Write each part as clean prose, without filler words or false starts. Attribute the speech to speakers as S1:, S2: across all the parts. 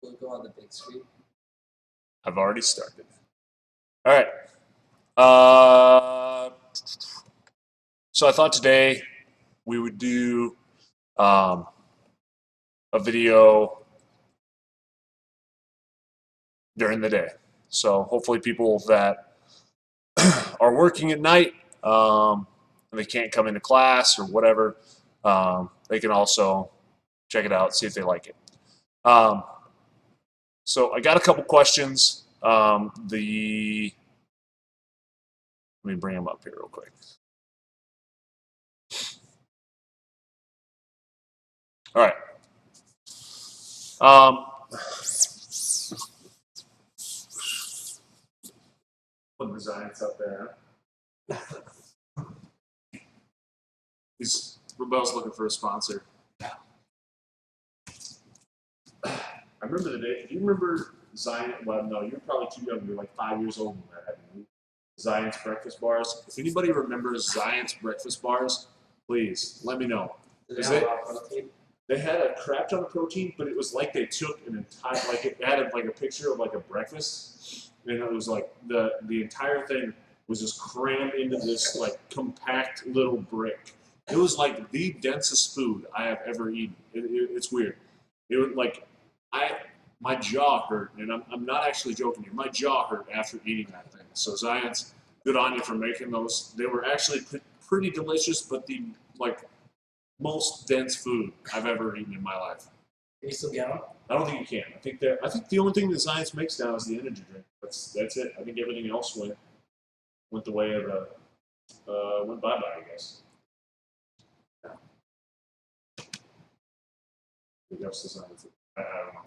S1: Will it go on the big screen?
S2: I've already started. All right. So I thought today we would do a video during the day. So hopefully people that are working at night and they can't come into class or whatever, they can also check it out, see if they like it. So I got a couple questions. Let me bring them up here real quick. All right. Put the Giants up there. Huh? Rebel's looking for a sponsor. I remember the day. Do you remember Zion? Well, no, you're probably too young. You're like 5 years old when that happened. Zion's breakfast bars. If anybody remembers Zion's breakfast bars, please let me know. They had a crap ton of protein, but it was like they took an entire, like it had like a picture of like a breakfast, and it was like the entire thing was just crammed into this like compact little brick. It was like the densest food I have ever eaten. It's weird. It was like my jaw hurt, and I'm not actually joking here. My jaw hurt after eating that thing. So Zion's, good on you for making those. They were actually pretty delicious, but the like most dense food I've ever eaten in my life.
S1: Can you still get them?
S2: I don't think you can. I think the only thing that Science makes now is the energy drink. That's it. I think everything else went the way of went bye bye. I guess. Yeah. Big ups to Science. I don't know.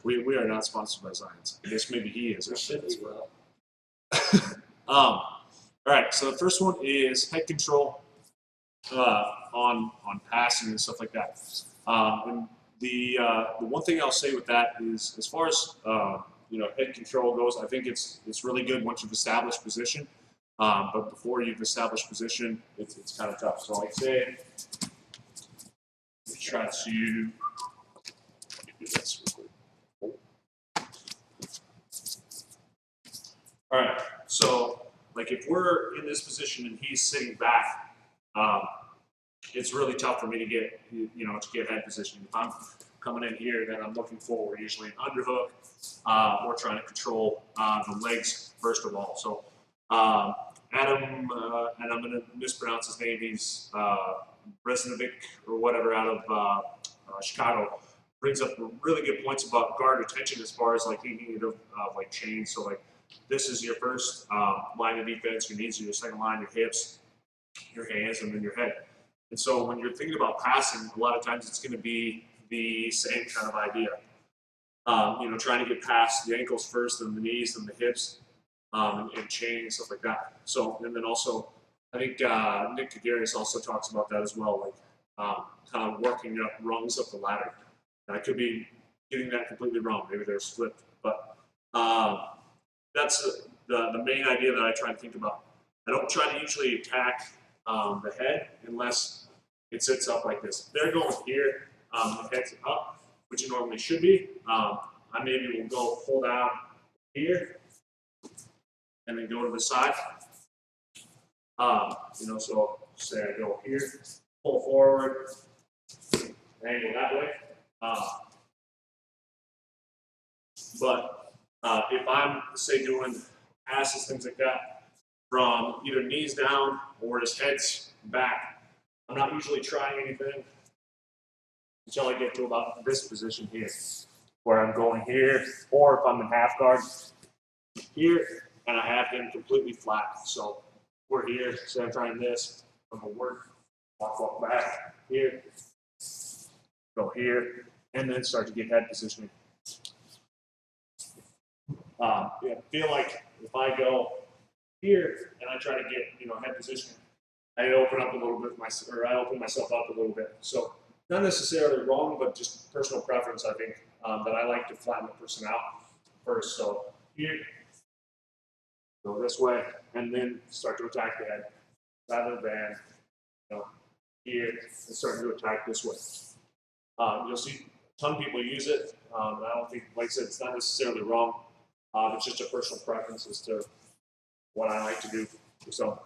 S2: We are not sponsored by Science. I guess maybe he is.
S1: We should be well.
S2: All right. So the first one is head control on passing and stuff like that. And the one thing I'll say with that is, as far as head control goes, I think it's really good once you've established position. But before you've established position, it's kind of tough. So I'd say try to do this real quick. All right. So like if we're in this position and he's sitting back, it's really tough for me to get head position. If I'm coming in here, then I'm looking forward, usually an underhook, or trying to control the legs first of all. So Adam, and I'm going to mispronounce his name, he's Bresnovic or whatever out of Chicago, brings up really good points about guard retention as far as like thinking of like chains. So like this is your first line of defense, your knees are your second line, your hips, your hands, and then your head. And so when you're thinking about passing, a lot of times it's going to be the same kind of idea. Trying to get past the ankles first, then the knees, then the hips, and chain and stuff like that. So, and then also, I think Nick Kagarius also talks about that as well, like kind of working up rungs up the ladder. And I could be getting that completely wrong. Maybe they're flipped, but that's the main idea that I try to think about. I don't try to usually attack the head unless it sits up like this. They're going here, the head's up, which it normally should be. I maybe will go pull down here and then go to the side. So say I go here, pull forward, angle that way. But if I'm, say, doing passes, things like that, from either knees down or just heads back, I'm not usually trying anything until I get to about this position here, where I'm going here, or if I'm in half guard, here, and I have him completely flat. So we're here, say I'm trying this, I'm going to work, walk back, here, go here, and then start to get head positioning. Feel like if I go here and I try to get head positioning, I open up a little bit, I open myself up a little bit. So not necessarily wrong, but just personal preference. I think that I like to flatten the person out first. So here, go this way, and then start to attack the head, rather than here and start to attack this way. You'll see ton of people use it. I don't think, like I said, it's not necessarily wrong. It's just a personal preference as to what I like to do. So,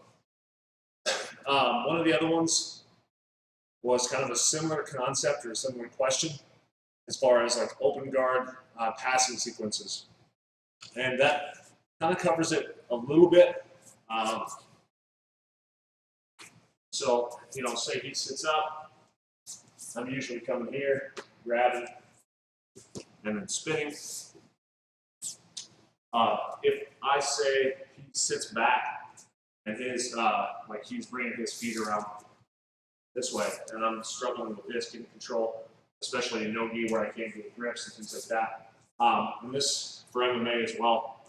S2: one of the other ones was kind of a similar concept or a similar question as far as like open guard passing sequences. And that kind of covers it a little bit. So, you know, say he sits up, I'm usually coming here, grabbing, and then spinning. If I say he sits back and his, like he's bringing his feet around this way, and I'm struggling with this, getting control, especially in no-gi where I can't get grips and things like that. And this for MMA as well.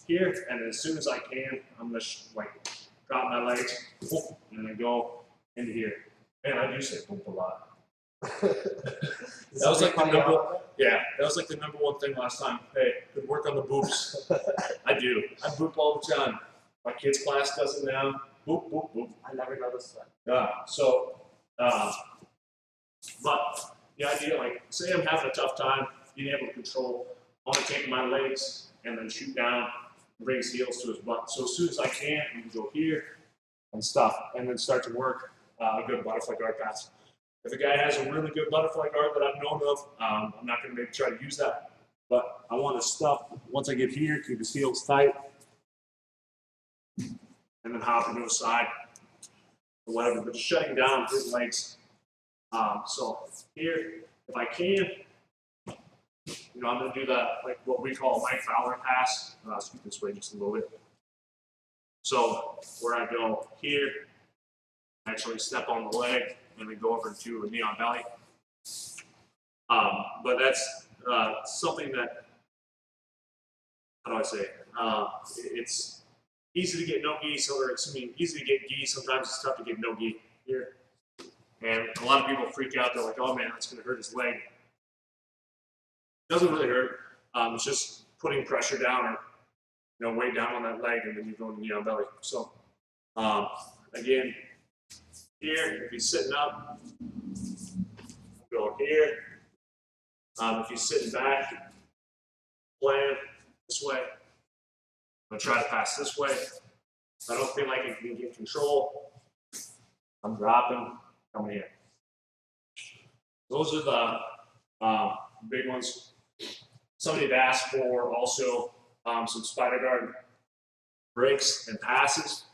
S2: Here, and as soon as I can, I'm gonna like drop my legs, and then go into here. Man, I do say boop a lot. That was like the number one thing last time. Hey, good work on the boops. I do. I boop all the time. My kids' class does it now. Boop, boop, boop.
S1: I never noticed that.
S2: But the idea, like, say I'm having a tough time being able to control, I want to take my legs and then shoot down and bring his heels to his butt. So as soon as I can, I can go here and stop, and then start to work a good butterfly guard pass. If a guy has a really good butterfly guard that I've known of, I'm not going to maybe try to use that. But I want to stop once I get here, keep his heels tight, and then hop into a side or whatever. But just shutting down his legs. So here, if I can, you know, I'm going to do that, like what we call a Mike Fowler pass. Scoot this way just a little bit. So where I go here, actually step on the leg, and then go over to a knee on belly. But that's something that, how do I say it? It's easy to get no gi, easy to get gi. Sometimes it's tough to get no gi here. And a lot of people freak out. They're like, oh man, that's going to hurt his leg. It doesn't really hurt. It's just putting pressure down or, you know, weight down on that leg, and then you go into knee on belly. So, again, here, if he's sitting up, go here. If he's sitting back, plan this way. I'm going to try to pass this way. If I don't feel like I can get control, I'm dropping, coming here. Those are the big ones. Somebody had asked for also some spider guard breaks and passes.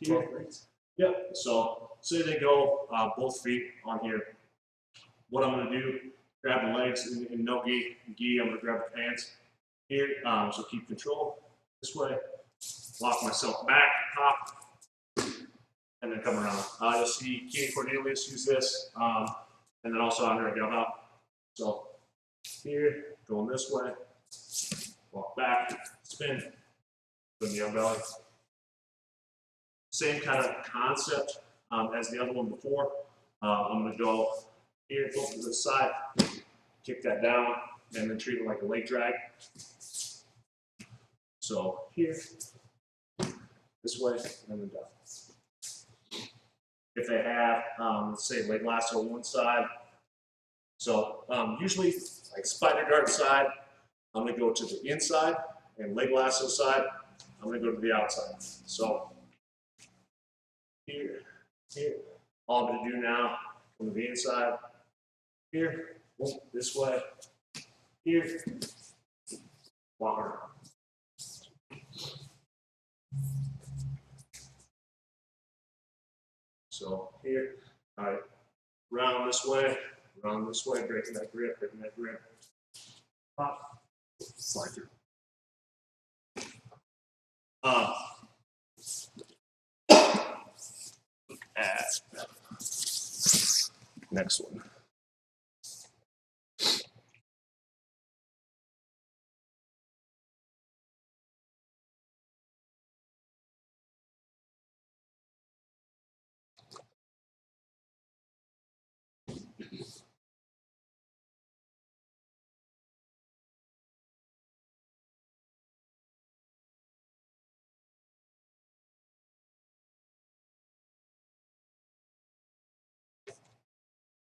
S2: Here. Yep. So say they go both feet on here. What I'm going to do, grab the legs in no gi. I'm going to grab the pants here. So keep control this way. Lock myself back, hop, and then come around. You'll see Kenny Cornelius use this, and then also Andre Galvao. So here, going this way, walk back, spin, put me on belly. Same kind of concept as the other one before. I'm going to go here, go to the side, kick that down, and then treat it like a leg drag. So here, this way, and then down. If they have, let's say, leg lasso on one side. So usually, like spider guard side, I'm going to go to the inside, and leg lasso side, I'm going to go to the outside. So here, here. All I'm going to do now, from the inside, here, this way, here, walk around. So here, all right, round this way, breaking that grip, pop, slide through. Next one.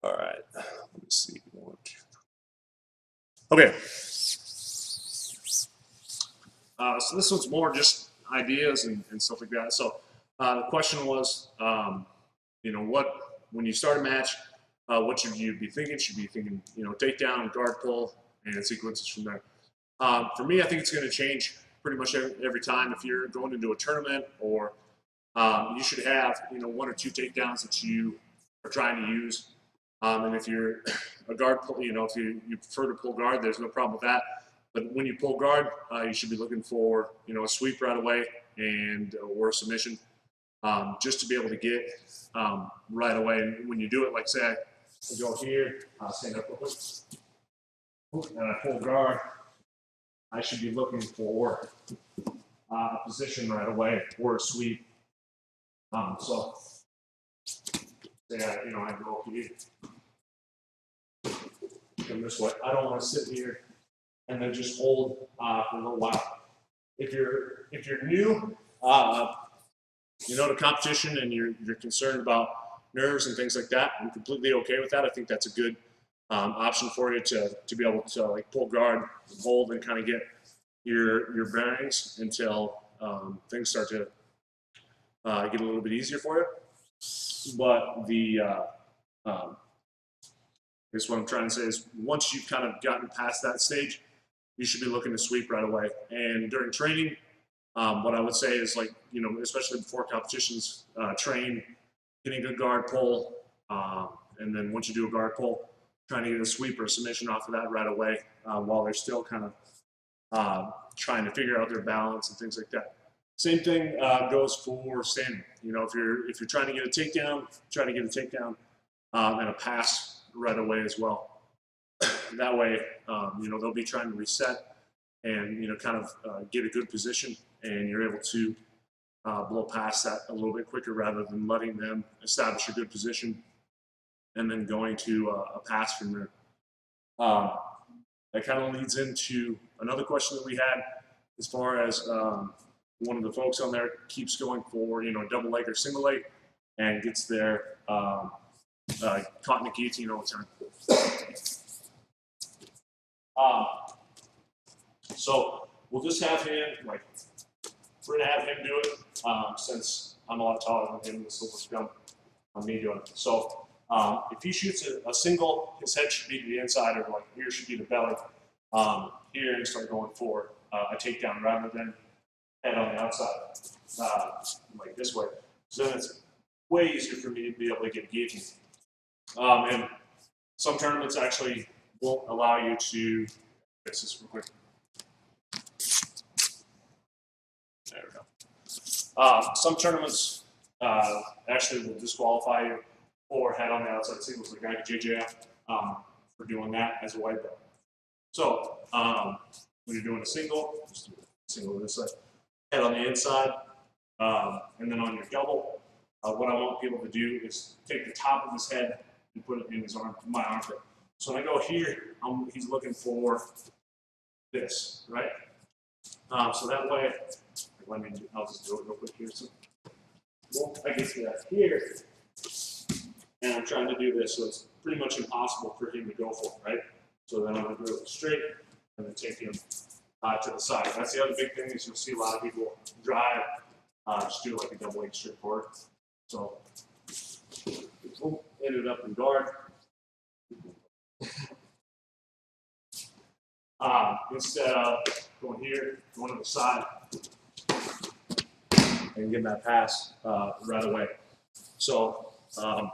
S2: All right. Let me see. 1, 2. Okay. So this one's more just ideas and stuff like that. So the question was, when you start a match, what should you be thinking? Should you be thinking, takedown, guard pull, and sequences from there. For me, I think it's going to change pretty much every time. If you're going into a tournament, or you should have 1 or 2 takedowns that you are trying to use. And if you're a guard pull, if you prefer to pull guard, there's no problem with that. But when you pull guard, you should be looking for a sweep right away or a submission, just to be able to get right away. And when you do it, like say I go here, stand up real quick, and I pull guard, I should be looking for a position right away or a sweep. So say I go here, come this way. I don't want to sit here and then just hold for a little while. If you're new, to competition, and you're concerned about nerves and things like that, I'm completely okay with that. I think that's a good option for you to be able to like pull guard, hold, and kind of get your bearings until things start to get a little bit easier for you. But I guess what I'm trying to say is, once you've kind of gotten past that stage, you should be looking to sweep right away. And during training, what I would say is, especially before competitions, train getting a good guard pull, and then once you do a guard pull, trying to get a sweep or a submission off of that right away, while they're still kind of trying to figure out their balance and things like that. Same thing goes for standing. If you're trying to get a takedown, try to get a takedown and a pass right away as well. That way, they'll be trying to reset and kind of get a good position, and you're able to blow past that a little bit quicker, rather than letting them establish a good position and then going to a pass from there. That kind of leads into another question that we had, as far as one of the folks on there keeps going for double leg or single leg, and gets their caught in a guillotine all the time. So we'll just have him, we're gonna have him do it, since I'm a lot taller than him. This will become on me doing it. So if he shoots a single, his head should be to the inside, or here should be the belly. Here, and start going for a takedown rather than head on the outside, like this way. So then it's way easier for me to be able to get guillotine. And some tournaments actually won't allow you to fix this real quick. There we go. Some tournaments actually will disqualify you for head on the outside singles, like BJJ, for doing that as a white belt. So when you're doing a single, just do a single this side, head on the inside, and then on your double, what I want people to do is take the top of his head and put it in my armpit. So when I go here, he's looking for this, right? So that way, I'll just do it real quick here. So I get to that here, and I'm trying to do this, so it's pretty much impossible for him to go for it, right? So then I'm going to do it straight, and then take him to the side. That's the other big thing, is you'll see a lot of people drive, just do like a double leg straight forward. So ended up in guard. Instead of going here, going to the side, and getting that pass right away. So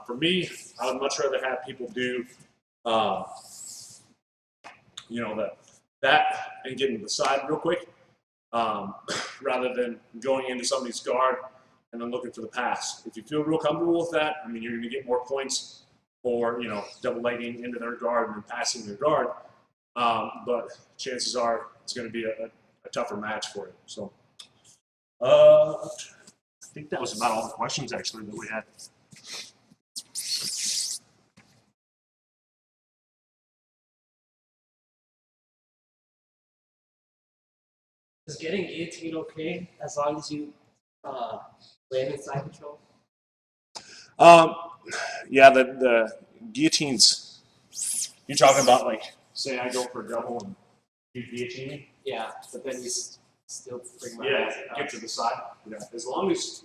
S2: for me, I would much rather have people do, that and getting to the side real quick, rather than going into somebody's guard and then looking for the pass. If you feel real comfortable with that, you're going to get more points for double legging into their guard and then passing their guard. But chances are it's going to be a tougher match for you. So I think that was about all the questions actually that we had.
S1: Is getting guillotined okay as long as you land inside control?
S2: Yeah, the guillotines. You're talking about like, say I go for a double and you guillotine me?
S1: Yeah, but then you still bring my
S2: Yeah,
S1: ass up.
S2: get to the side. Yeah, as long as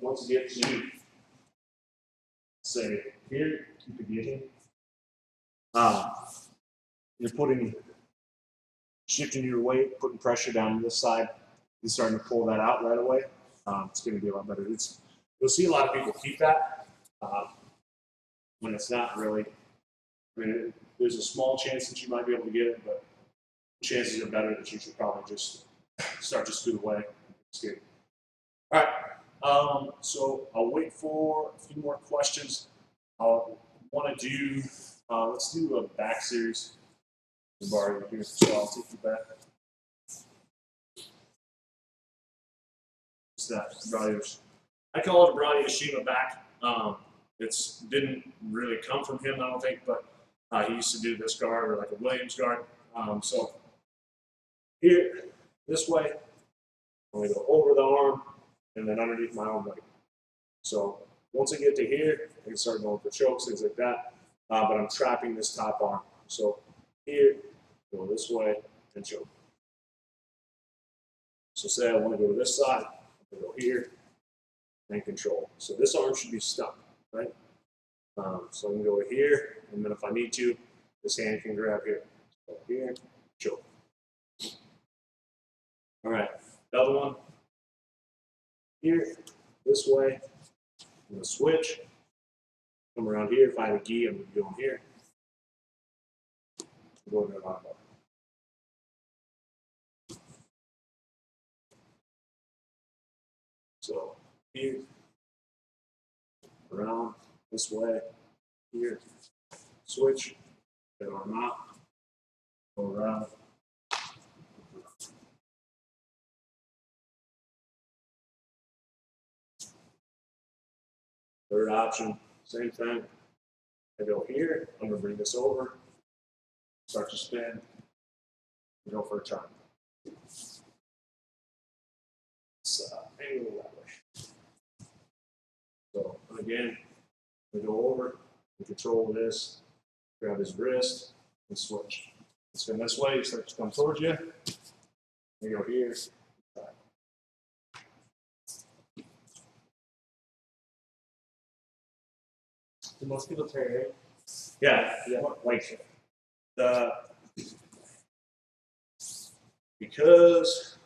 S2: once you get to, say, here, keep the guillotine. You're shifting your weight, putting pressure down this side. You're starting to pull that out right away. It's going to be a lot better. You'll see a lot of people keep that when it's not really. I mean, there's a small chance that you might be able to get it, but chances are better that you should probably just start to scoot away. It's good. All right. So I'll wait for a few more questions. I'll want to do. Let's do a back series. Bar here, so I'll take you back. What's that? I call it a Brady Yashima back. It's didn't really come from him, I don't think, but he used to do this guard or like a Williams guard. So here, this way, I'm gonna go over the arm and then underneath my own leg. So once I get to here, I can start going for chokes, things like that. But I'm trapping this top arm. So here, go this way and choke. So say I want to go to this side, I'm going to go here and control. So this arm should be stuck, right? So I can go here, and then if I need to, this hand can grab here. So here, choke. All right, the other one. Here, this way. I'm going to switch. Come around here. If I had a gi, I'm going to go in here. Go in there on bar. So here, around, this way, here, switch, get arm out, go around. Third option, same thing. I go here, I'm going to bring this over, start to spin, and go for a turn. It's angle that way. So again, we go over and control this, grab his wrist, and switch. Spin this way, you start to come towards you. You go here.
S1: Do most people turn right?
S2: Yeah, like because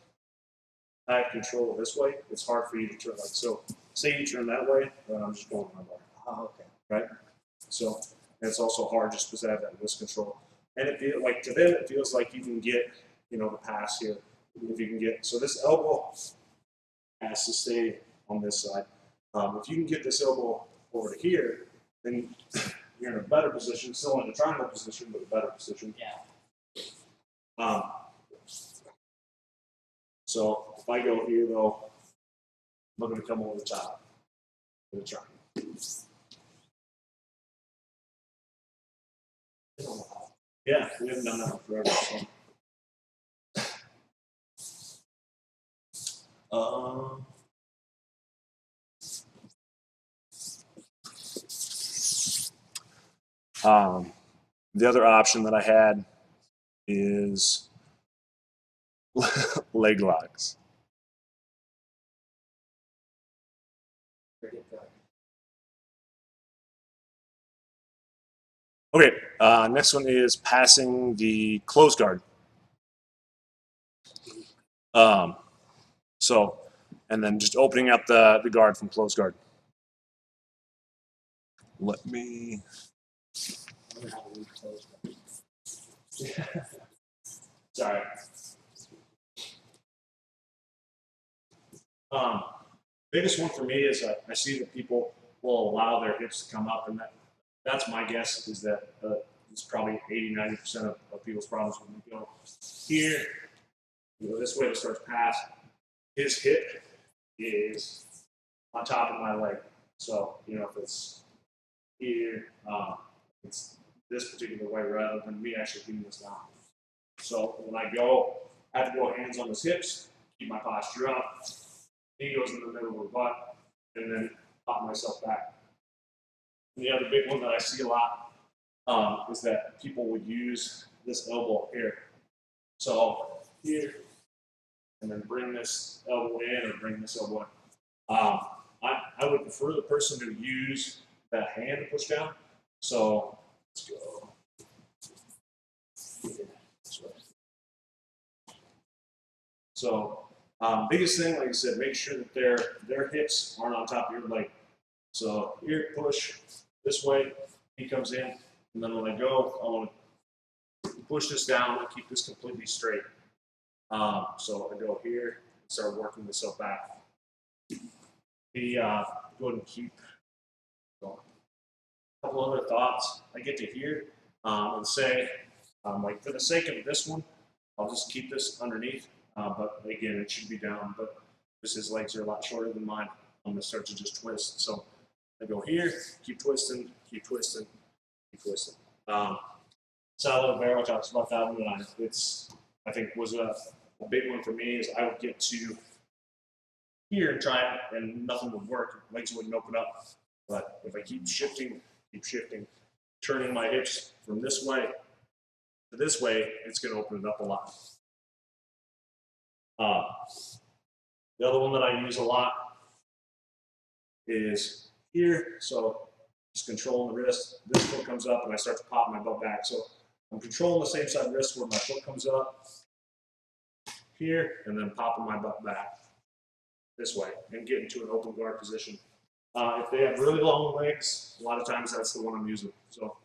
S2: I have control this way, it's hard for you to turn. Like so, say you turn that way, then I'm just going my bar.
S1: Oh, okay.
S2: Right? So it's also hard just because I have that wrist control. And it feels like to them, it feels like you can get, the pass here. If you can get so this elbow has to stay on this side. If you can get this elbow over to here, then you're in a better position, still in a triangle position, but a better position.
S1: Yeah.
S2: So if I go here though, I'm going to come over the top of the triangle. Yeah, we haven't done that in forever. So. The other option that I had is leg locks. Okay, next one is passing the close guard. So, and then just opening up the guard from close guard. Let me. Sorry. Biggest one for me is I see that people will allow their hips to come up, and that's my guess is that it's probably 80–90% of people's problems when we go here, you go this way to start to pass. His hip is on top of my leg, so if it's here, it's this particular way rather than me actually keeping this down. So when I go, I have to go hands on his hips, keep my posture up. He goes in the middle of the butt, and then pop myself back. And the other big one that I see a lot is that people would use this elbow here. So here, and then bring this elbow in or bring this elbow in. I would prefer the person to use that hand to push down. So let's go. So biggest thing, like I said, make sure that their hips aren't on top of your leg. So here, push this way, he comes in, and then when I go, I want to push this down and keep this completely straight. So I go here and start working myself back. Go ahead and keep going. A couple other thoughts. I get to here and say, like for the sake of this one, I'll just keep this underneath. But again, it should be down. But because his legs are a lot shorter than mine, I'm going to start to just twist. So I go here, keep twisting, keep twisting, keep twisting. Salo Vero talks about that one, and I think was a big one for me is I would get to here and try it, and nothing would work. Legs wouldn't open up. But if I keep shifting, turning my hips from this way to this way, it's going to open it up a lot. The other one that I use a lot is here. So just controlling the wrist. This foot comes up, and I start to pop my butt back. So I'm controlling the same side wrist where my foot comes up here, and then popping my butt back this way and get into an open guard position. If they have really long legs, a lot of times that's the one I'm using. So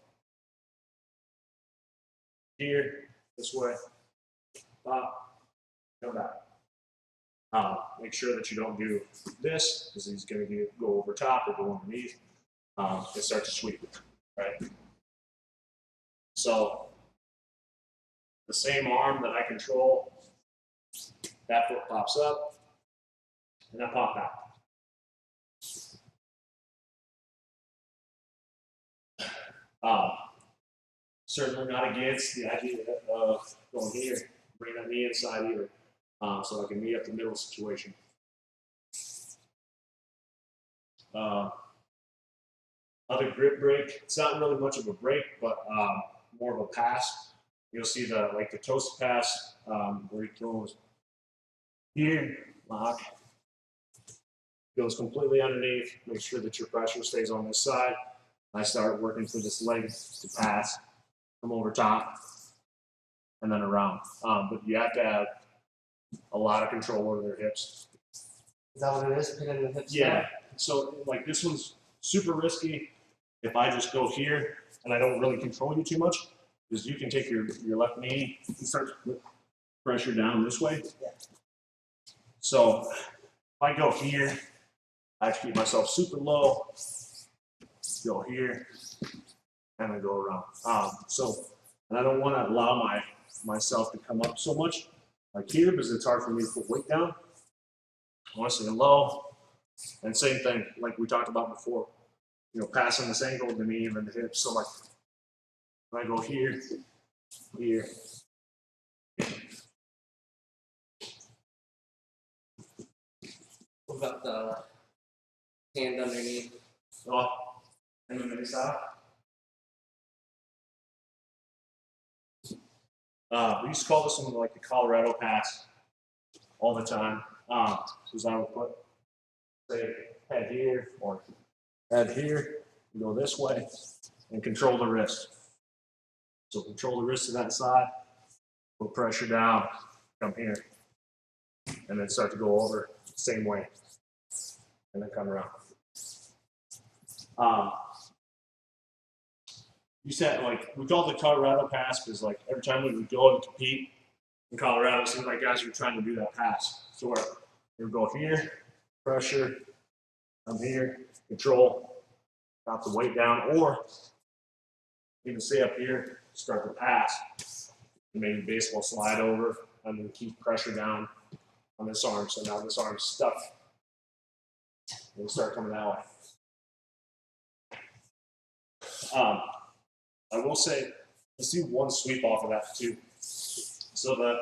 S2: here, this way, pop, come back. Make sure that you don't do this because he's going to go over top or go underneath and start to sweep, right? So the same arm that I control, that foot pops up, and I pop back. Certainly not against the idea of going here, bring that knee inside either, so I can meet up the middle situation. Other grip break, it's not really much of a break, but more of a pass. You'll see the toast pass where he throws here, lock, goes completely underneath, make sure that your pressure stays on this side. I start working for this leg to pass, come over top, and then around. But you have to have a lot of control over their hips.
S1: Is that what it is? Put in the hips?
S2: Yeah. So like this one's super risky. If I just go here and I don't really control you too much, because you can take your left knee and start to put pressure down this way.
S1: Yeah.
S2: So if I go here, I have to keep myself super low, go here, and then go around. And I don't want to allow myself to come up so much like here because it's hard for me to put weight down. I want to stay low. And same thing, like we talked about before, passing this angle with the knee and then the hips. So like, if I go here, here.
S1: What about the hand underneath?
S2: And then this out. We used to call this one like the Colorado pass all the time. Because I would put, say, head here or head here, go this way, and control the wrist. So control the wrist to that side, put pressure down, come here, and then start to go over the same way, and then come around. You said, like, we call it the Colorado pass because, like, every time we would go and compete in Colorado, it seemed like guys were trying to do that pass. So where we would go here, pressure, come here, control, drop the weight down, or even stay up here, start the pass, and maybe baseball slide over, and then keep pressure down on this arm. So now this arm's stuck. And we start coming that way. I will say, let's do one sweep off of that too. So the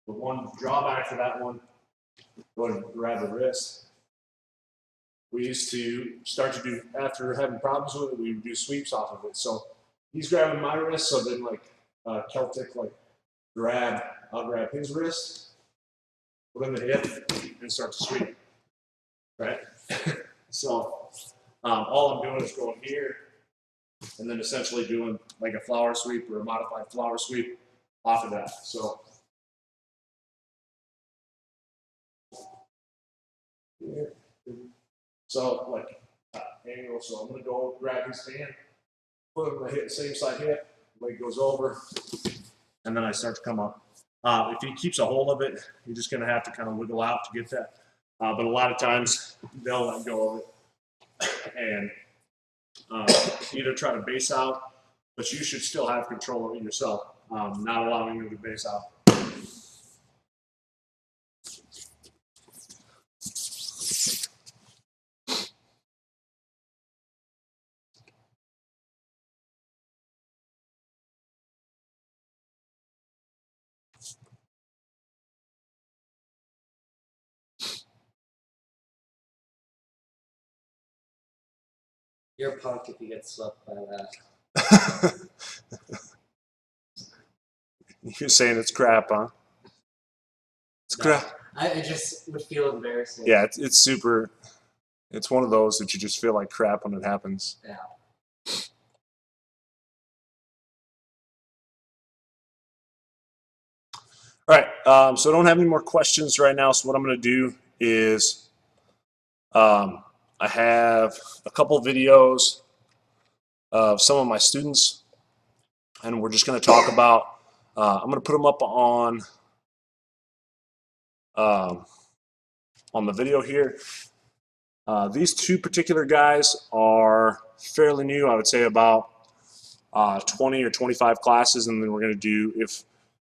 S2: one drawback to that one, go ahead and grab the wrist.
S3: we used to start to do, after having problems with it, we would do sweeps off of it. So he's grabbing my wrist, so then like Celtic, like I'll grab his wrist, put him in the hip, and start to sweep, right? So all I'm doing is going here, and then essentially doing like a flower sweep or a modified flower sweep off of that. So here. So like angle, so I'm gonna go grab his hand, put him in the hip, same side hip, leg goes over, and then I start to come up. If he keeps a hold of it, you're just gonna have to kind of wiggle out to get that. But a lot of times they'll let go of it and either try to base out, but you should still have control of it yourself, not allowing them to base out.
S1: You're a punk if you get swept by that.
S3: You're saying it's crap, huh? It's crap.
S1: I just would feel embarrassing.
S3: Yeah, it's super. It's one of those that you just feel like crap when it happens.
S1: Yeah.
S3: All right, so I don't have any more questions right now. So what I'm going to do is I have a couple videos of some of my students, and we're just going to talk about. I'm going to put them up on the video here. These two particular guys are fairly new. I would say about 20 or 25 classes, and then we're going to do, if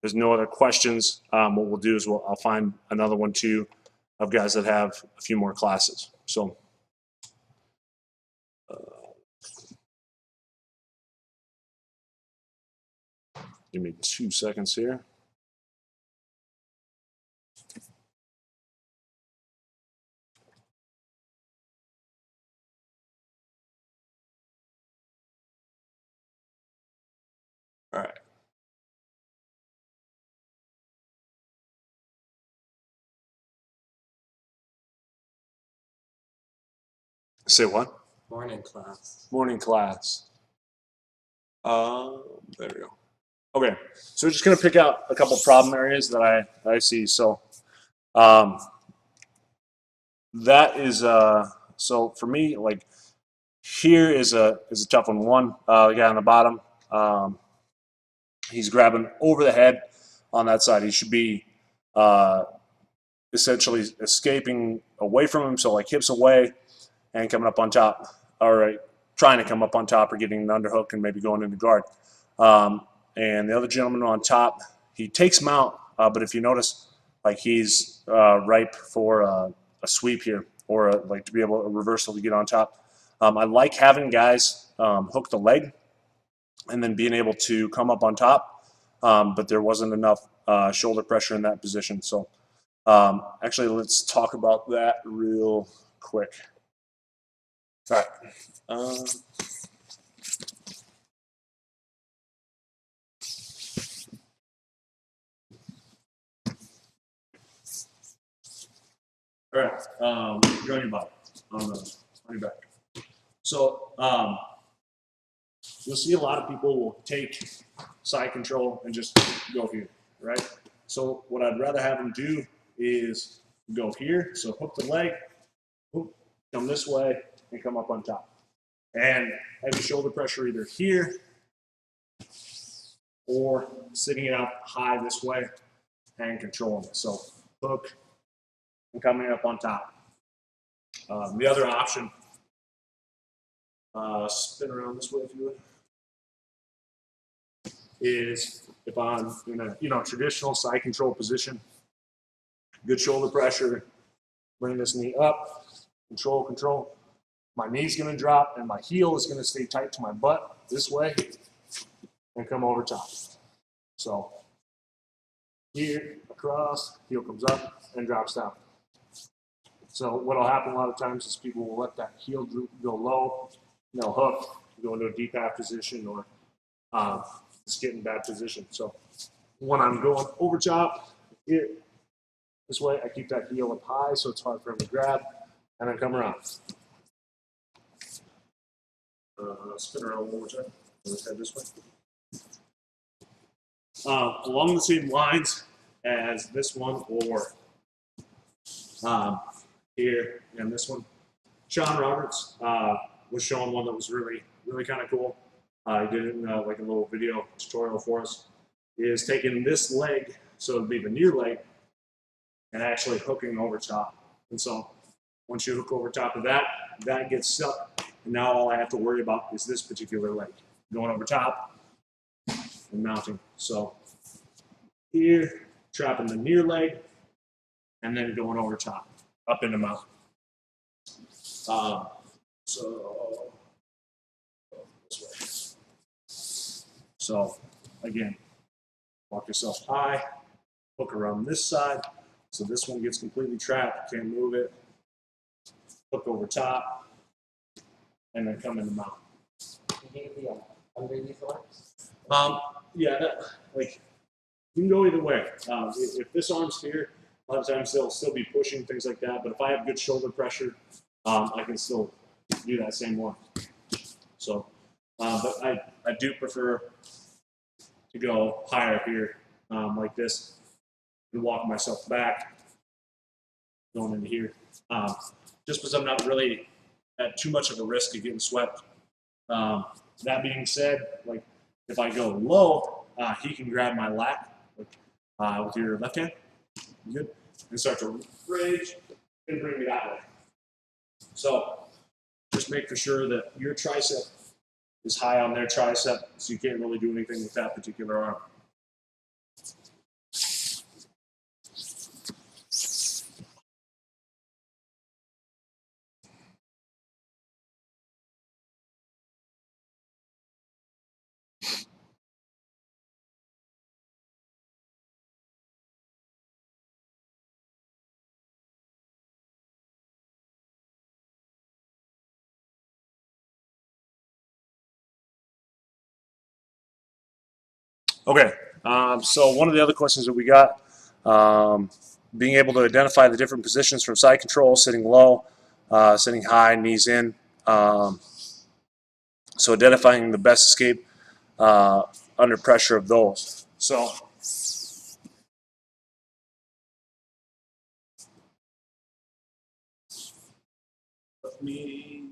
S3: there's no other questions, what we'll do is I'll find another one too of guys that have a few more classes. So give me 2 seconds here. All right. Say what?
S1: Morning class.
S3: Morning class. There we go. Okay, so we're just gonna pick out a couple problem areas that I see. So that is so for me, like here is a tough one. One, the guy on the bottom, he's grabbing over the head on that side. He should be essentially escaping away from him, so like hips away and coming up on top, or trying to come up on top, or getting an underhook and maybe going into guard. And the other gentleman on top, he takes him out, but if you notice, like he's ripe for a sweep here, or like to be able a reversal to get on top. I like having guys hook the leg and then being able to come up on top, but there wasn't enough shoulder pressure in that position. So actually, let's talk about that real quick. All right. All right, you're on your body, on your back. So you'll see a lot of people will take side control and just go here, right? So what I'd rather have them do is go here. So hook the leg, come this way, and come up on top. And heavy shoulder pressure either here or sitting it out high this way and controlling it. So hook and coming up on top. The other option, spin around this way if you would, is if I'm in a traditional side control position, good shoulder pressure, bring this knee up, control. My knee's gonna drop and my heel is gonna stay tight to my butt this way and come over top. So here, across, heel comes up and drops down. So what'll happen a lot of times is people will let that heel droop go low, and they'll hook, go into a deep half position, or just get in bad position. So when I'm going over top here, this way I keep that heel up high so it's hard for him to grab, and then come around. Spin around one more time. Let's head this way. Along the same lines as this one, or here and this one, Sean Roberts was showing one that was really kind of cool. He did it in like a little video tutorial for us. Is taking this leg, so it'd be the near leg, and actually hooking over top. And so once you hook over top of that, that gets stuck. And now all I have to worry about is this particular leg going over top and mounting. So here, trapping the near leg, and then going over top, up into mount. So this way. So again, walk yourself high, hook around this side. So this one gets completely trapped, can't move it. Hook over top, and then come into mount.
S1: Underneath the arms?
S3: Yeah, like you can go either way. If this arm's here, a lot of times they'll still be pushing things like that. But if I have good shoulder pressure, I can still do that same one. So, but I do prefer to go higher here, like this, and walk myself back, going into here, just because I'm not really at too much of a risk of getting swept. That being said, like if I go low, he can grab my lat with your left hand, good, and start to rage and bring me that way. So just make for sure that your tricep is high on their tricep, so you can't really do anything with that particular arm. Okay, so one of the other questions that we got, being able to identify the different positions from side control, sitting low, sitting high, knees in. So identifying the best escape under pressure of those. So let me.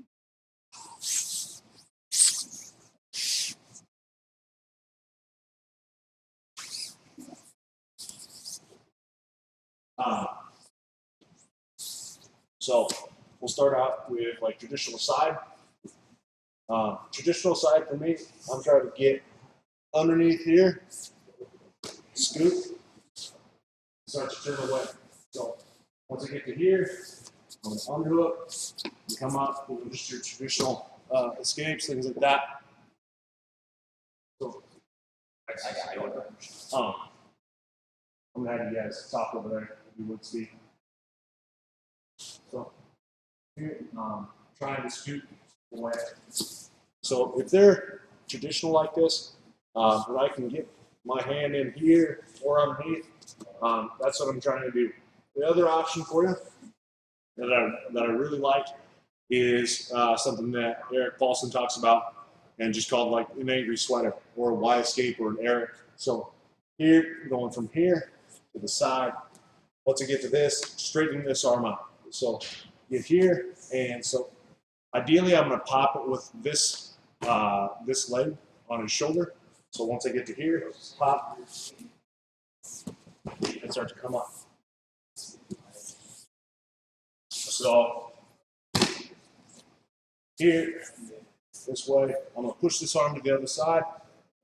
S3: So we'll start out with like traditional side. Traditional side for me, I'm trying to get underneath here, scoop, start to turn away. So once I get to here, I'm going to underhook, and come up, just your traditional escapes, things like that. So I'm going to have you guys talk over there if you would speak. So here, trying to scoop away. So if they're traditional like this, but I can get my hand in here or underneath, that's what I'm trying to do. The other option for you that I really like is something that Eric Paulson talks about, and just called like an angry sweater or a Y escape or an Eric. So here, going from here to the side. Once I get to this, straighten this arm out. So get here, and so ideally I'm going to pop it with this this leg on his shoulder. So once I get to here, pop, and start to come up. So here, this way, I'm going to push this arm to the other side.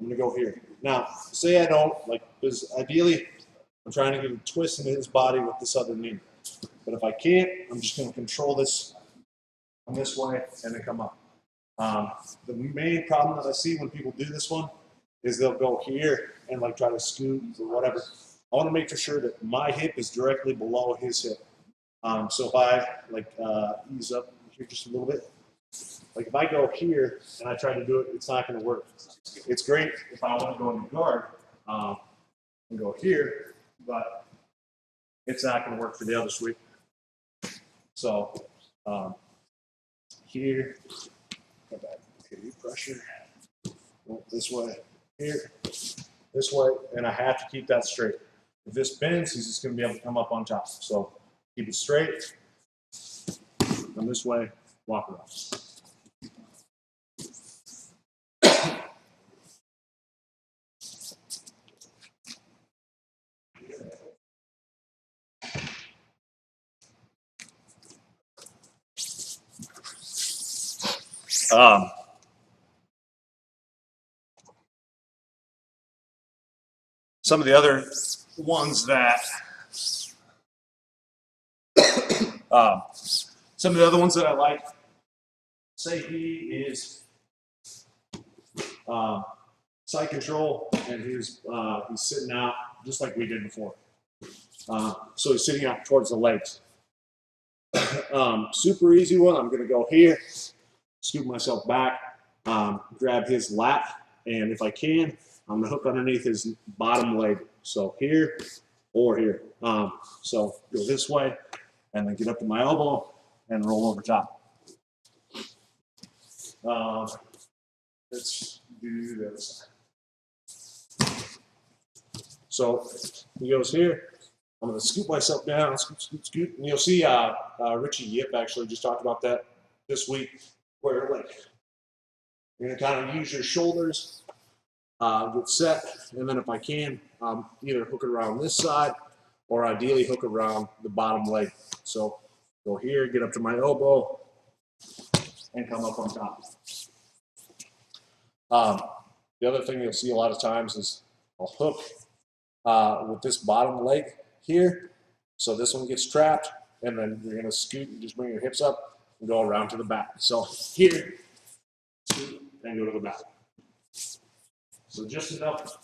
S3: I'm going to go here. Now, say I don't, like, because ideally, I'm trying to get a twist into his body with this other knee. But if I can't, I'm just going to control this on this way and then come up. The main problem that I see when people do this one is they'll go here and like try to scoot or whatever. I want to make for sure that my hip is directly below his hip. So if I ease up here just a little bit, like if I go here and I try to do it, it's not going to work. It's great if I want to go in the guard and go here, but it's not going to work for the other sweep. So here, come back, okay, pressure, this way, here, this way, and I have to keep that straight. If this bends, he's just going to be able to come up on top. So keep it straight, come this way, walk around. Some of the other ones that I like, say he is side control and he's sitting out just like we did before. So he's sitting out towards the legs. Super easy one. I'm going to go here, scoop myself back, grab his lat, and if I can, I'm going to hook underneath his bottom leg. So here or here. So go this way and then get up to my elbow and roll over top. Let's do this. So he goes here. I'm going to scoop myself down, scoop. And you'll see Richie Yip actually just talked about that this week, where like you're going to kind of use your shoulders, get set, and then if I can, either hook it around this side or ideally hook around the bottom leg. So go here, get up to my elbow, and come up on top. The other thing you'll see a lot of times is I'll hook with this bottom leg here. So this one gets trapped, and then you're going to scoot and just bring your hips up and go around to the back. So here, scoot, and go to the back. So just enough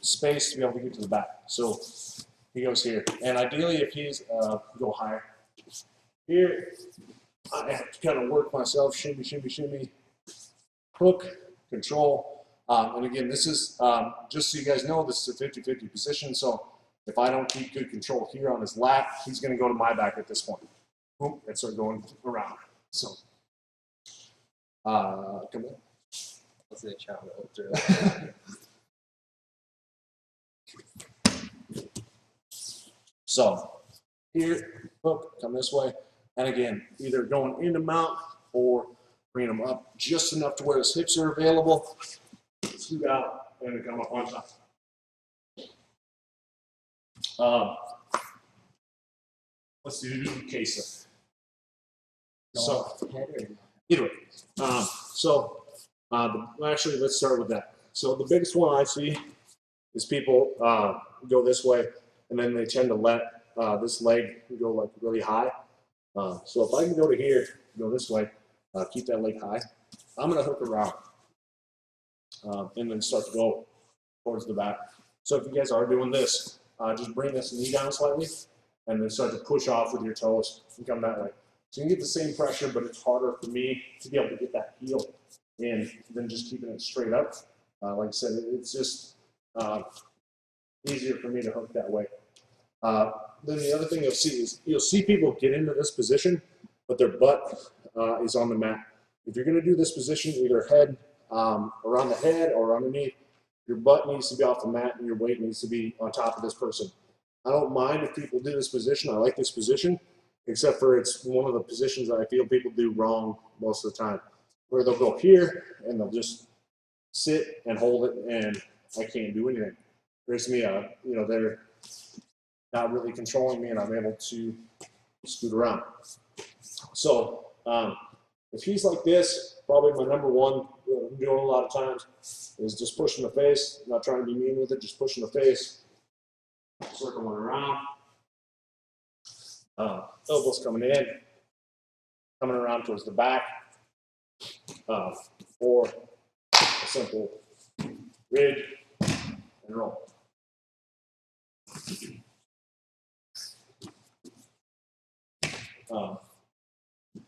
S3: space to be able to get to the back. So he goes here. And ideally, if he's go higher, here, I have to kind of work myself, shimmy, shimmy, shimmy, hook, control. And again, this is, just so you guys know, this is a 50-50 position. So if I don't keep good control here on his lat, he's going to go to my back at this point. Boom, and start going around. So, come in.
S1: Let's say challenge.
S3: So here, hook, come this way. And again, either going into mount or bring him up just enough to where his hips are available. Scoot out and then come up on top. Let's do Kesa. So, either way. Actually, let's start with that. So the biggest one I see is people go this way, and then they tend to let this leg go like really high. So if I can go to here, go this way, keep that leg high, I'm going to hook around and then start to go towards the back. So if you guys are doing this, just bring this knee down slightly and then start to push off with your toes and come that way. So you can get the same pressure, but it's harder for me to be able to get that heel in than just keeping it straight up. Like I said, it's just easier for me to hook that way. Then the other thing you'll see is you'll see people get into this position, but their butt is on the mat. If you're going to do this position, either head around the head or underneath, your butt needs to be off the mat and your weight needs to be on top of this person. I don't mind if people do this position. I like this position, except for it's one of the positions that I feel people do wrong most of the time, where they'll go here and they'll just sit and hold it, and I can't do anything. There's me, they're not really controlling me, and I'm able to scoot around. So if he's like this, probably my number one, what I'm doing a lot of times, is just pushing the face, not trying to be mean with it, just pushing the face, circling around, elbows coming in, coming around towards the back, or a simple ridge and roll.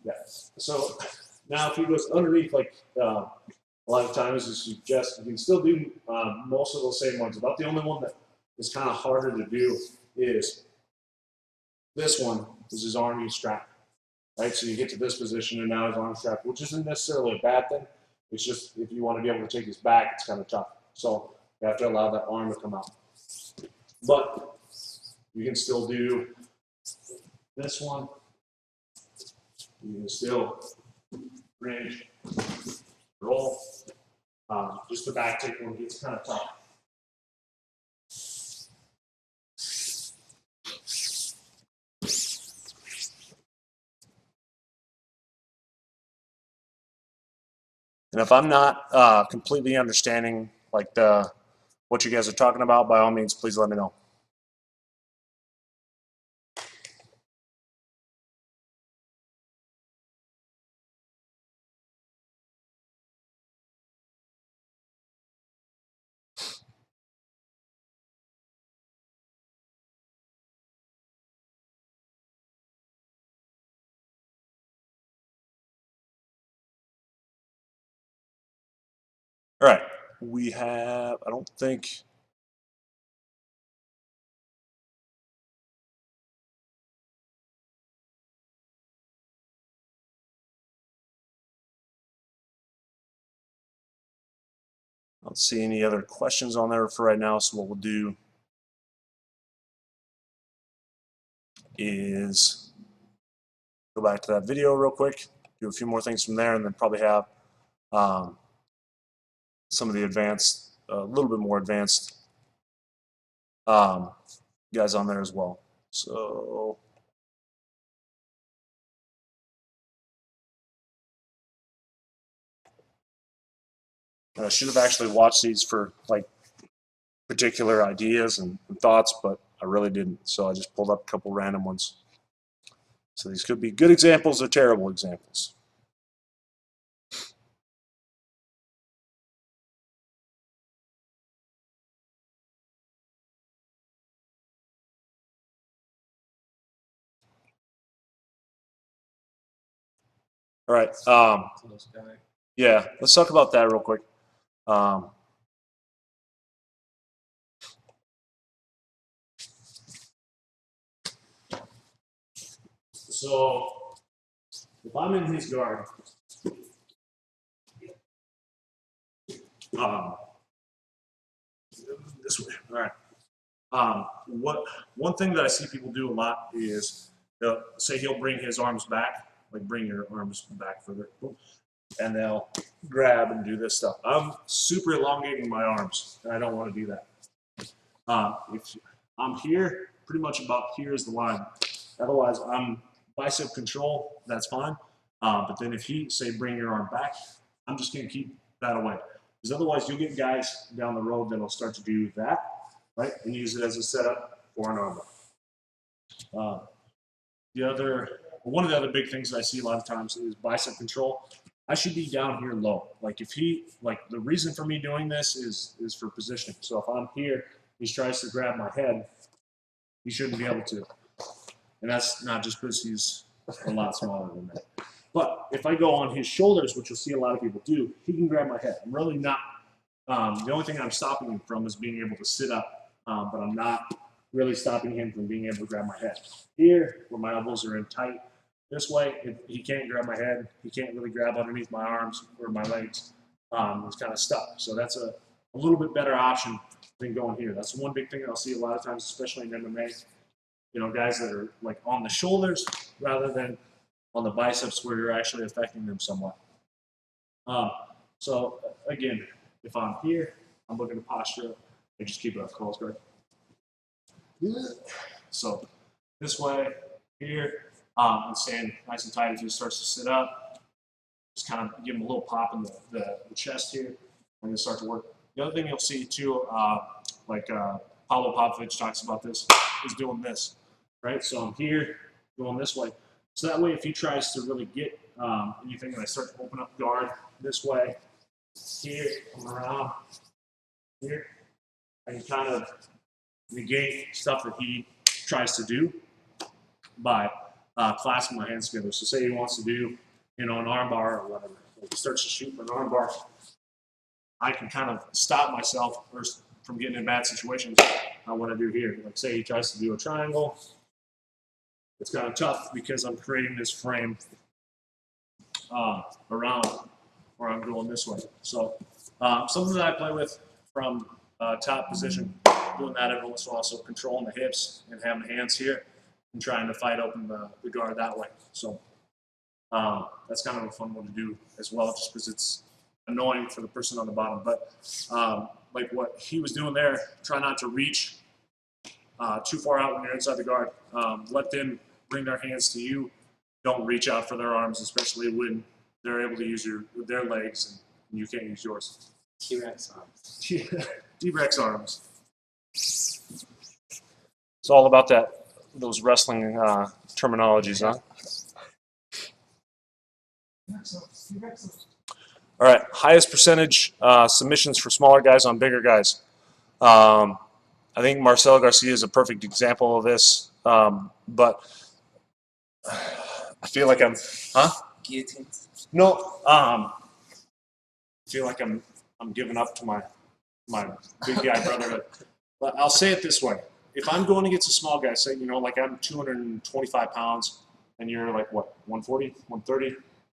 S3: Yeah. So now if he goes underneath, like a lot of times you suggest, you can still do most of those same ones. About the only one that is kind of harder to do is this one, is his arm strap. Right, so you get to this position and now his arm strap, which isn't necessarily a bad thing. It's just if you want to be able to take his back, it's kind of tough. So you have to allow that arm to come out. But you can still do this one. You can still bridge, roll. Just the back take one gets kind of tough. And if I'm not completely understanding like what you guys are talking about, by all means, please let me know. All right, we have, I don't think, I don't see any other questions on there for right now. So what we'll do is go back to that video real quick, do a few more things from there, and then probably have some of the advanced, a little bit more advanced guys on there as well. So I should have actually watched these for like particular ideas and thoughts, but I really didn't. So I just pulled up a couple random ones. So these could be good examples or terrible examples. All right.
S1: Close guy.
S3: Yeah, let's talk about that real quick. So if I'm in his guard, this way. All right. One thing that I see people do a lot is they'll say he'll bring his arms back, like bring your arms back further, and they'll grab and do this stuff. I'm super elongating my arms, and I don't want to do that. If I'm here, pretty much about here is the line. Otherwise, I'm bicep control, that's fine. But then if he say bring your arm back, I'm just going to keep that away. Because otherwise you'll get guys down the road that'll start to do that, right? And use it as a setup for an armbar. One of the other big things that I see a lot of times is bicep control. I should be down here low. Like if the reason for me doing this is for positioning. So if I'm here, he tries to grab my head, he shouldn't be able to. And that's not just because he's a lot smaller than that. But if I go on his shoulders, which you'll see a lot of people do, he can grab my head. I'm really not. The only thing I'm stopping him from is being able to sit up, but I'm not really stopping him from being able to grab my head. Here, where my elbows are in tight, this way, he can't grab my head. He can't really grab underneath my arms or my legs. He's kind of stuck. So that's a little bit better option than going here. That's one big thing I'll see a lot of times, especially in MMA. You know, guys that are like on the shoulders rather than on the biceps where you're actually affecting them somewhat. So again, if I'm here, I'm looking at posture. I just keep it up close guard. So this way, here, and stand nice and tight as he starts to sit up. Just kind of give him a little pop in the chest here, and then start to work. The other thing you'll see too, Paulo Popovich talks about this, is doing this, right? So I'm here, going this way. So that way, if he tries to really get anything, and I start to open up guard this way, here, come around, here, I can kind of negate stuff that he tries to do by clasping my hands together. So say he wants to do, an armbar or whatever. If he starts to shoot for an armbar, I can kind of stop myself from getting in bad situations. What I do here, like say he tries to do a triangle, it's kind of tough because I'm creating this frame around where I'm going this way. So something that I play with from top position, doing that every once in a while, so controlling the hips and having the hands here and trying to fight open the guard that way. So that's kind of a fun one to do as well, just because it's annoying for the person on the bottom. But like what he was doing there, try not to reach too far out when you're inside the guard. Let them bring their hands to you. Don't reach out for their arms, especially when they're able to use their legs and you can't use yours.
S1: T-Rex arms.
S3: T-Rex arms. It's all about those wrestling terminologies, huh? All right, highest percentage submissions for smaller guys on bigger guys. I think Marcel Garcia is a perfect example of this, but I feel like
S1: Guillotines.
S3: no, I feel like I'm giving up to my big guy brotherhood. But I'll say it this way: if I'm going against a small guy, say like I'm 225 pounds, and you're like what, 140, 130?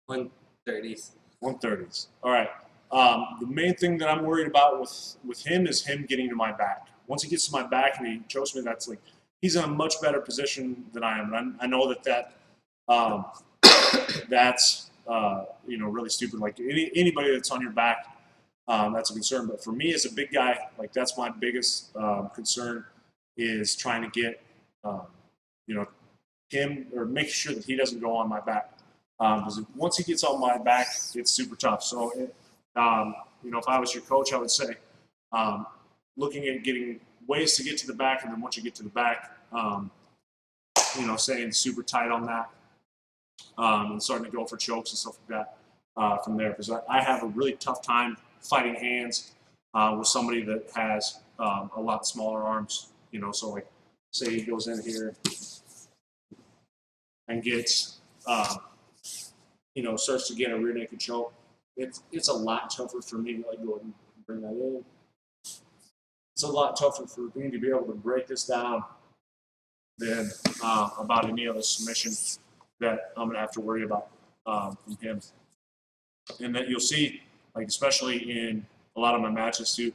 S1: 130s.
S3: 130s. All right. The main thing that I'm worried about with him is him getting to my back. Once he gets to my back and he chokes me, that's like he's in a much better position than I am. And I know that that's really stupid. Like anybody that's on your back, that's a concern. But for me as a big guy, like that's my biggest concern is trying to get him or make sure that he doesn't go on my back. Because once he gets on my back, it's super tough. So, if I was your coach, I would say, looking at getting ways to get to the back, and then once you get to the back, staying super tight on that, and starting to go for chokes and stuff like that from there. Because I have a really tough time fighting hands with somebody that has a lot smaller arms. So like, say he goes in here and gets. Starts to get a rear naked choke. It's a lot tougher for me to go ahead and bring that in. It's a lot tougher for me to be able to break this down than about any other submission that I'm gonna have to worry about from him. And that you'll see, like especially in a lot of my matches too,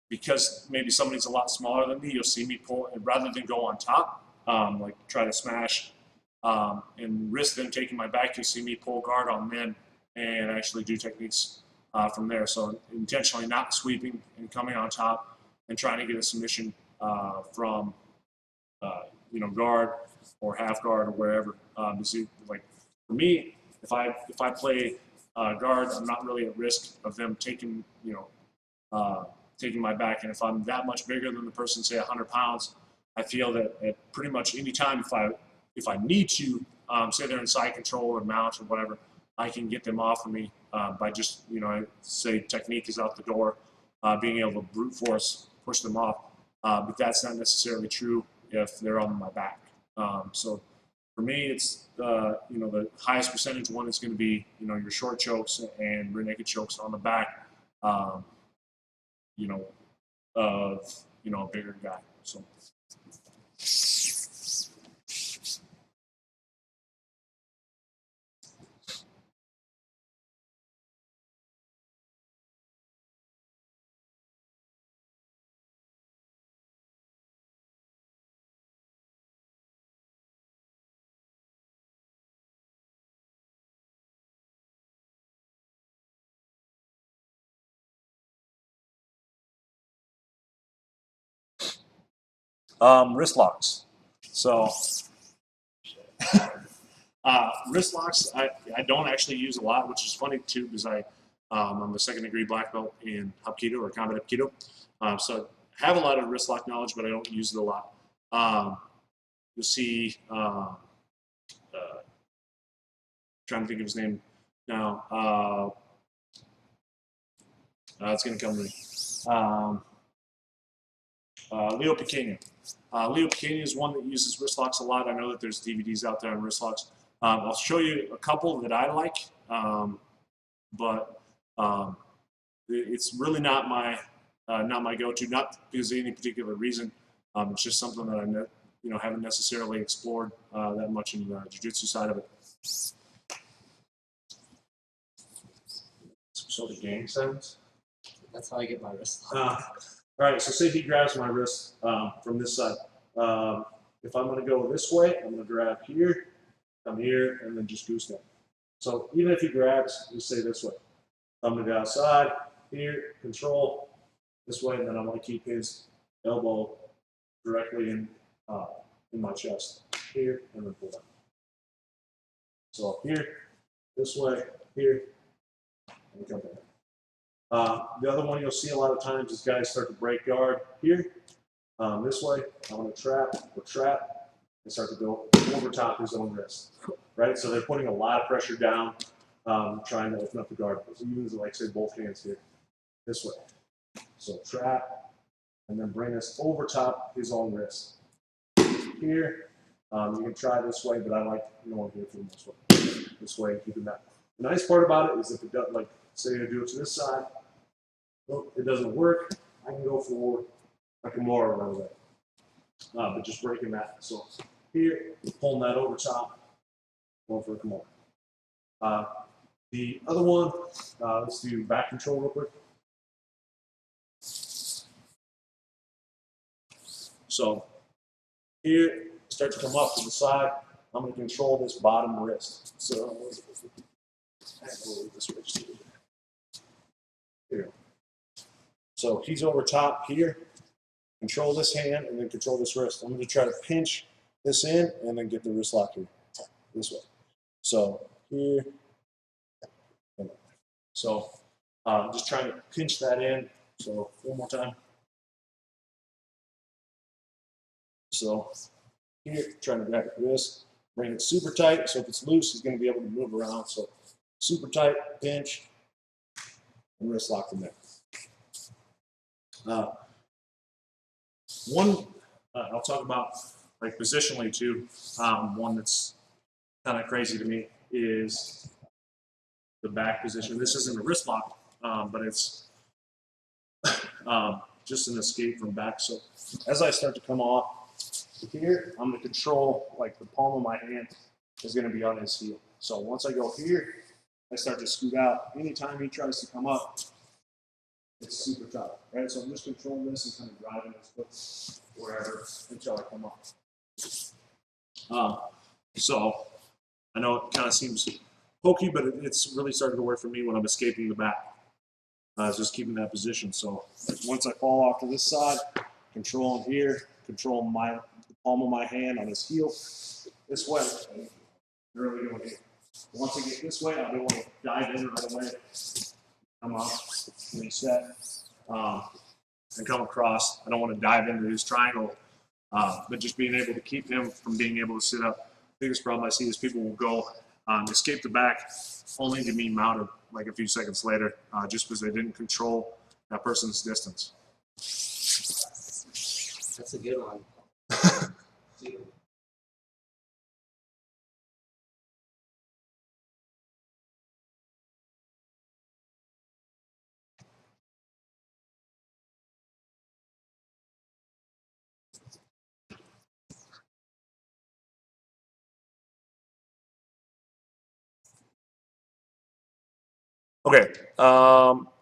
S3: because maybe somebody's a lot smaller than me, you'll see me pull, and rather than go on top, like try to smash. And risk them taking my back, you see me pull guard on them and actually do techniques from there. So intentionally not sweeping and coming on top and trying to get a submission from guard or half guard or wherever. Like for me, if I play guard, I'm not really at risk of them taking my back. And if I'm that much bigger than the person, say 100 pounds, I feel that at pretty much any time if I need to, say they're in side control or mount or whatever, I can get them off of me by just, say technique is out the door, being able to brute force push them off. But that's not necessarily true if they're on my back. So for me, it's, the highest percentage one is going to be, your short chokes and rear naked chokes on the back, of, a bigger guy. So. Wrist locks. So wrist locks, I don't actually use a lot, which is funny too, because I'm a second degree black belt in Hapkido or combat Hapkido. So I have a lot of wrist lock knowledge, but I don't use it a lot. You'll see, trying to think of his name now. It's going to come to me. Leo Pequeno. Leo Pequeno is one that uses wrist locks a lot. I know that there's DVDs out there on wrist locks. I'll show you a couple that I like, but it's really not my go-to. Not because of any particular reason. It's just something that I haven't necessarily explored that much in the jiu-jitsu side of it. Some sort of gang sounds.
S1: That's how I get my wrist.
S3: All right, so say he grabs my wrist from this side. If I'm going to go this way, I'm going to grab here, come here, and then just goose down. So even if he grabs, just say this way. I'm going to go outside, here, control, this way, and then I'm going to keep his elbow directly in my chest, here, and then pull down. So here, this way, here, and come back. The other one you'll see a lot of times is guys start to break guard here, this way. I'm going to trap or trap and start to go over top his own wrist, right? So they're putting a lot of pressure down, trying to open up the guard. So you use, like, say, both hands here, this way. So trap, and then bring us over top his own wrist. Here, you can try this way, but I like going here from this way. This way, and keeping that. The nice part about it is if it doesn't, like, say I do it to this side, well, it doesn't work, I can go for a Kimura right away. But just breaking that. So here, pulling that over top, going for a Kimura. The other one, let's do back control real quick. So here, start to come up to the side. I'm going to control this bottom wrist. So this way, just here. So he's over top here. Control this hand and then control this wrist. I'm going to try to pinch this in and then get the wrist lock here, this way. So here. So just trying to pinch that in. So one more time. So here, trying to grab the wrist, bring it super tight. So if it's loose, he's going to be able to move around. So super tight, pinch, and wrist lock from there. I'll talk about, like, positionally too. One that's kind of crazy to me is the back position. This isn't a wrist lock, but it's just an escape from back. So as I start to come off here, I'm going to control, like, the palm of my hand is going to be on his heel. So once I go here, I start to scoot out. Anytime he tries to come up, it's super tough, right? So I'm just controlling this and kind of driving his foot wherever until I come up. So I know it kind of seems pokey, but it's really started to work for me when I'm escaping the back. Just keeping that position. So once I fall off to this side, control him here, control the palm of my hand on his heel this way. Really doing it. Once I get this way, I don't want to dive in right away. Come up, reset, and come across. I don't want to dive into his triangle, but just being able to keep him from being able to sit up. The biggest problem I see is people will go escape the back only to be mounted like a few seconds later, just because they didn't control that person's distance.
S1: That's a good one.
S3: Okay,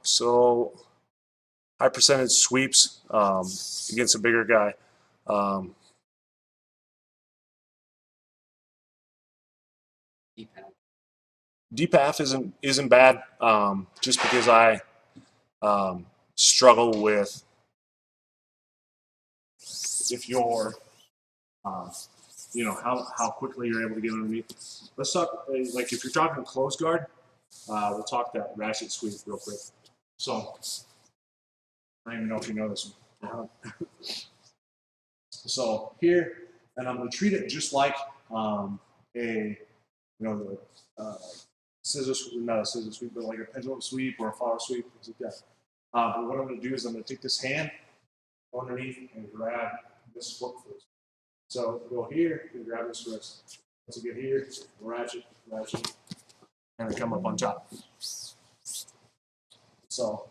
S3: so high percentage sweeps against a bigger guy.
S1: Deep hand.
S3: Deep half isn't bad, just because I struggle with if you're how quickly you're able to get underneath. Let's talk, like, if you're talking close guard, we'll talk that ratchet sweep real quick. So I don't even know if you know this one. So here, and I'm going to treat it just like scissor sweep, not a scissor sweep, but like a pendulum sweep or a flower sweep, things like that. But what I'm going to do is I'm going to take this hand, go underneath and grab this foot first. So go here and grab this wrist. Once you get here, ratchet, ratchet, and then come up on top. So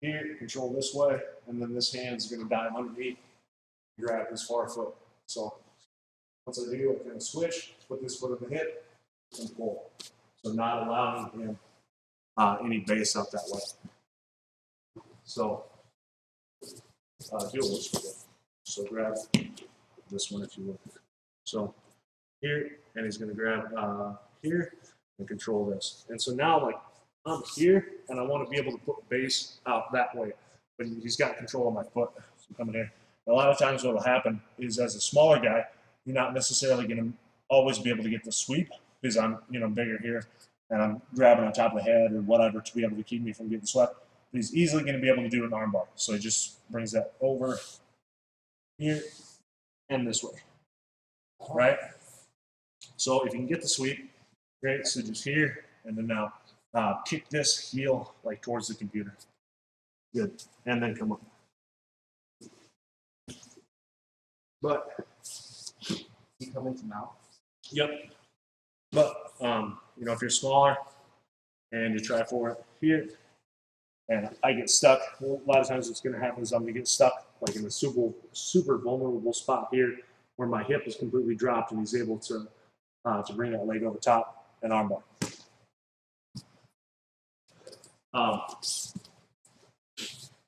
S3: here, control this way, and then this hand's going to dive underneath, grab this far foot. So once I do, I kind of switch, put this foot on the hip, and pull. So not allowing him any base up that way. So do it this way. So grab this one if you will. So here, and he's going to grab here and control this. And so now, like, I'm here, and I want to be able to put base out that way. But he's got control of my foot. So I'm coming here. A lot of times what will happen is, as a smaller guy, you're not necessarily going to always be able to get the sweep because I'm, bigger here, and I'm grabbing on top of the head or whatever to be able to keep me from getting swept. But he's easily going to be able to do an armbar. So he just brings that over here and this way, right? So if you can get the sweep, great. So just here, and then now kick this heel like towards the computer. Good, and then come up. But
S1: You come into mouth.
S3: yep. But if you're smaller and you try for it here, and I get stuck, well, a lot of times what's going to happen is I'm going to get stuck like in a super vulnerable spot here where my hip is completely dropped, and he's able to bring that leg over top and armbar.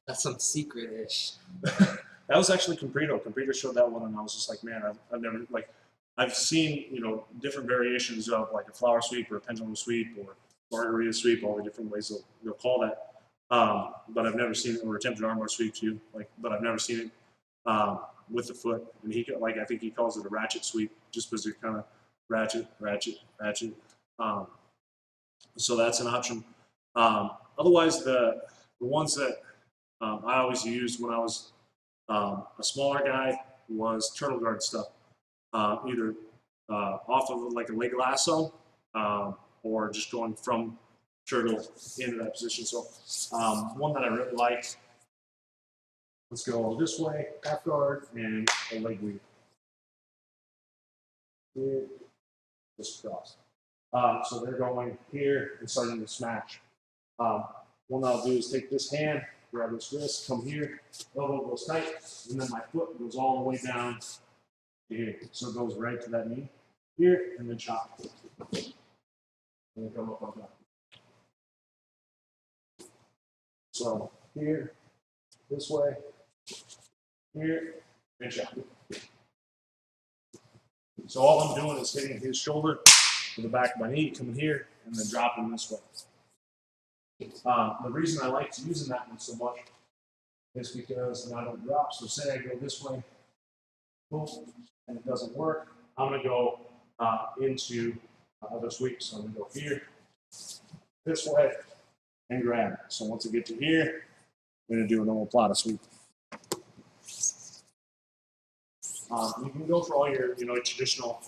S1: That's some secret-ish.
S3: That was actually Comprito. Comprito showed that one, and I was just like, man, I've never, like, I've seen, different variations of like a flower sweep or a pendulum sweep or margarita sweep, all the different ways they'll call that. But I've never seen it, or attempted armbar sweep too, but I've never seen it with the foot. And I think he calls it a ratchet sweep, just because you're kind of ratchet, ratchet, ratchet. So that's an option. Otherwise, the ones that I always used when I was a smaller guy was turtle guard stuff, either off of like a leg lasso or just going from turtle into that position. So one that I really liked, let's go this way, half guard and a leg weave. Here, just across. So they're going here and starting to smash. One I'll do is take this hand, grab this wrist, come here, elbow goes tight, and then my foot goes all the way down to here. So it goes right to that knee here, and then chop. And then come up on top. So here, this way, here, and chop. So all I'm doing is hitting his shoulder to the back of my knee, coming here, and then dropping this way. The reason I like using that one so much is because then I don't drop. So say I go this way, boom, and it doesn't work, I'm going to go into other sweeps. So I'm going to go here, this way, and grab. So once I get to here, I'm going to do an omoplata sweep. You can go for all your, traditional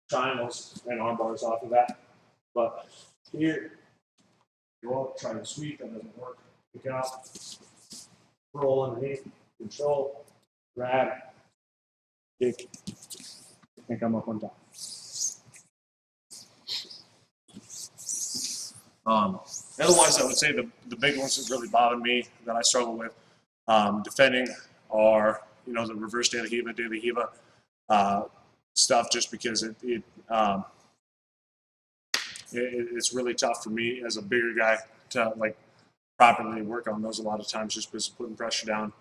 S3: triangles and arm bars off of that. But here, go up, try to sweep, that doesn't work. Pick out, roll underneath, control, grab, kick, and come up on top. Otherwise, I would say the big ones that really bother me, that I struggle with defending, are the reverse de la Hiva stuff, just because it's really tough for me as a bigger guy to like properly work on those a lot of times, just because putting pressure down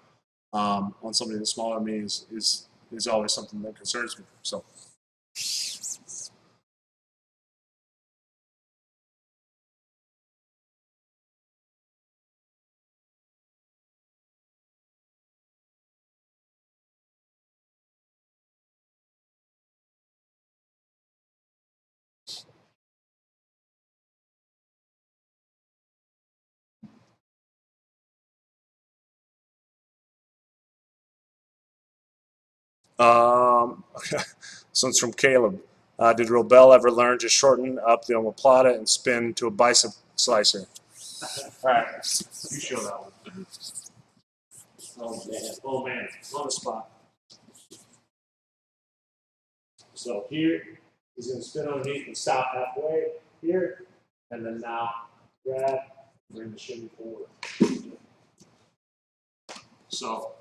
S3: on somebody that's smaller than me is always something that concerns me. So. So it's from Caleb. Did Robel ever learn to shorten up the omoplata and spin to a bicep slicer. All right, you show that one. Oh man, on the spot. So here, he's going to spin underneath and stop halfway here, and then now grab, bring the shin forward. So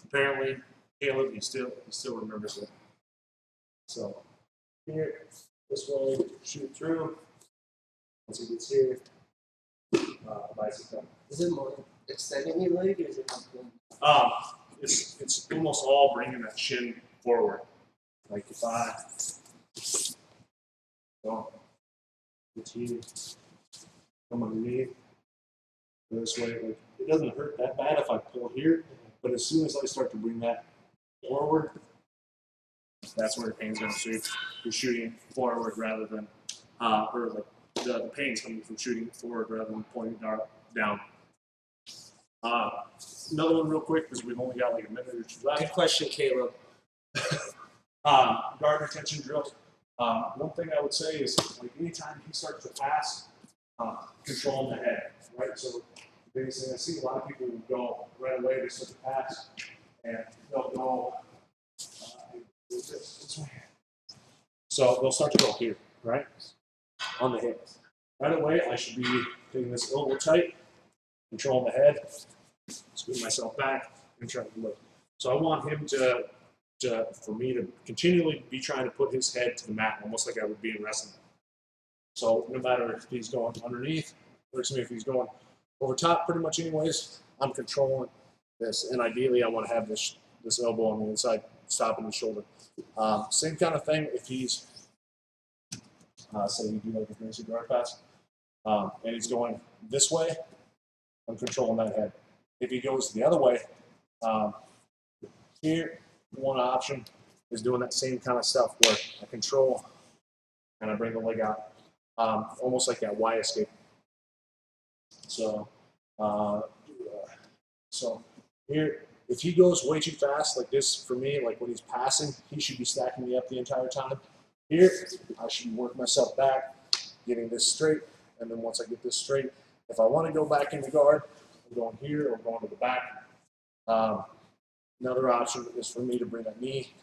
S3: apparently, Caleb, he still remembers it. So here, this way, shoot through. Once he gets here, bicycle.
S1: Is it more extending your leg, or is it not going?
S3: It's almost all bringing that shin forward. Like if I go here, come underneath, go this way, like it doesn't hurt that bad if I pull here, but as soon as I start to bring that forward, that's where the pain's going to shoot. You're shooting forward rather than, or like the pain's coming from shooting forward rather than pointing down. Another one real quick because we've only got like a minute or two left.
S1: Good question, Caleb.
S3: Guard retention drills. One thing I would say is like anytime he starts to pass, control in the head, right? So the biggest thing I see, a lot of people will go right away, they start to pass, and they'll go this way. So they'll start to go here, right? On the hip. Right away, I should be getting this elbow tight, controlling the head, scoot myself back, and try to lift. So I want him for me to continually be trying to put his head to the mat, almost like I would be in wrestling. So no matter if he's going underneath, or if he's going over top, pretty much anyways, I'm controlling this. And ideally, I want to have this elbow on the inside, stopping the shoulder. Same kind of thing if he's, say you do like a basic guard pass, and he's going this way, I'm controlling that head. If he goes the other way, here, one option is doing that same kind of stuff where I control and I bring the leg out, almost like that Y escape. So, so here, if he goes way too fast like this for me, like when he's passing, he should be stacking me up the entire time. Here, I should work myself back, getting this straight, and then once I get this straight, if I want to go back into guard, I'm going here or going to the back. Another option is for me to bring a knee,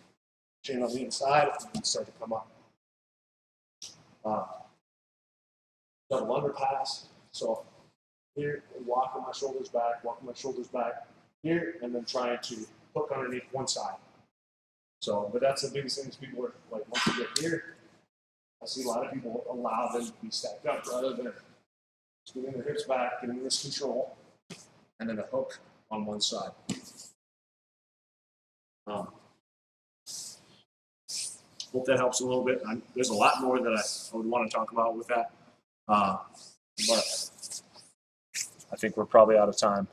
S3: chin on the inside, and start to come up. Double underpass. So here, walking my shoulders back, here, and then trying to hook underneath one side. So, but that's the biggest thing is people are like, once you get here, I see a lot of people allow them to be stacked up rather than scooting their hips back, getting this control, and then a hook on one side. Hope that helps a little bit. There's a lot more that I would want to talk about with that, but I think we're probably out of time.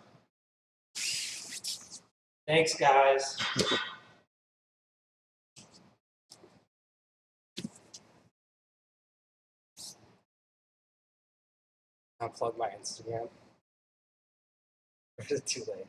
S1: Thanks, guys. I'll plug my Instagram. Or is it too late?